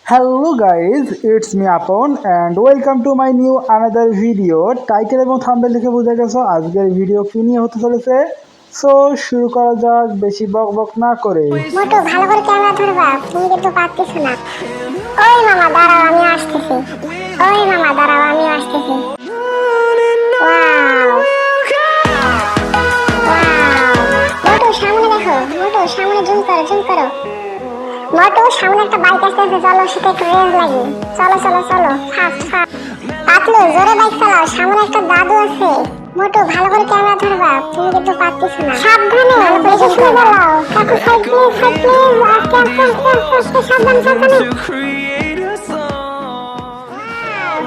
Hello guys, it's me Apon and welcome to my new another video. Title এবং thumbnail দেখে বুঝে গেছো আজকের ভিডিও কি নিয়ে হতে চলেছে। সো শুরু করা যাক বেশি বকবক না করে। মোটু ভালো করে ক্যামেরা ধরবা, তুমি কিন্তু পারতেছ না। ওই মামা দাঁড়াও আমি আসতেছি। ওই মামা দাঁড়াও আমি আসতেছি। ওয়াও মোটু সামনে দেখো, মোটু সামনে জুম করো জুম করো। মোটু সামনে একটা বাইক আসতেছে, চলো সেটা একটু রেস লাগি। চলো চলো চলো ফাস্ট ফাস্ট। পাতলু জোরে বাইক চালাও, সামনে একটা দাদু আছে। মোটু ভালো করে ক্যামেরা ধরবা, তুমি কিন্তু পারতেছ না। সাবধানে ভালো করে জুম চালাও। কাকু সাইড প্লিজ সাইড প্লিজ, আস্তে আস্তে আস্তে আস্তে আস্তে সাবধানে সাবধানে।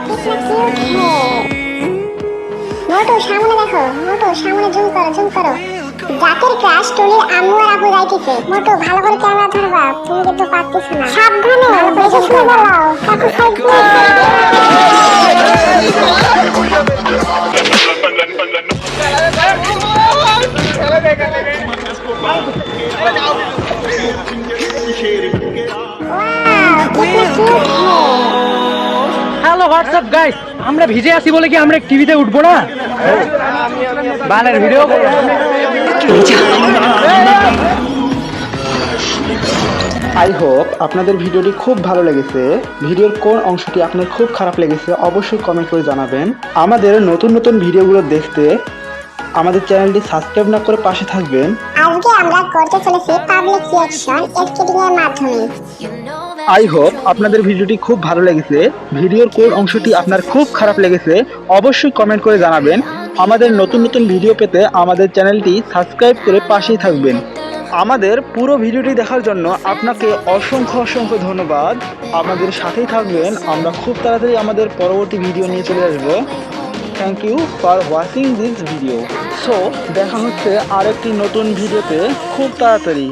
কিতনা কিউট है। মোটু সামনে দেখো, মোটু সামনে জুম করো জুম করো। জাকের ক্রাশ টলির আম্মু আর আপু যাইতেছে। মোটু ভালো করে ক্যামেরা ধরবা, তুমি কিন্তু পারতেছ না। সাবধানে ভালো করে জুম চালাও। কাকু side please. Hello WhatsApp guys, আমরা ভিজে আছি বলে কি আমরা টিভিতে উঠবো না? বানের ভিডিও আই হোপ আপনাদের ভিডিওটি খুব ভালো লেগেছে। ভিডিওর কোন অংশটি আপনার খুব খারাপ লেগেছে অবশ্যই কমেন্ট করে জানাবেন। আমাদের নতুন নতুন ভিডিওগুলো দেখতে আমাদের চ্যানেলটি সাবস্ক্রাইব না করে পাশে থাকবেন। আজকে আমরা করতে চলেছি পাবলিক রিঅ্যাকশন এডিটিং এর মাধ্যমে। আই হোপ আপনাদের ভিডিওটি খুব ভালো লেগেছে। ভিডিওর কোন অংশটি আপনার খুব খারাপ লেগেছে অবশ্যই কমেন্ট করে জানাবেন। আমাদের নতুন নতুন ভিডিও পেতে আমাদের চ্যানেলটি সাবস্ক্রাইব করে পাশেই থাকবেন। আমাদের পুরো ভিডিওটি দেখার জন্য আপনাকে অসংখ্য অসংখ্য ধন্যবাদ। আমাদের সাথেই থাকবেন, আমরা খুব তাড়াতাড়ি আমাদের পরবর্তী ভিডিও নিয়ে চলে আসব। Thank you for watching this video. So দেখা হচ্ছে আরেকটি নতুন ভিডিওতে খুব তাড়াতাড়ি।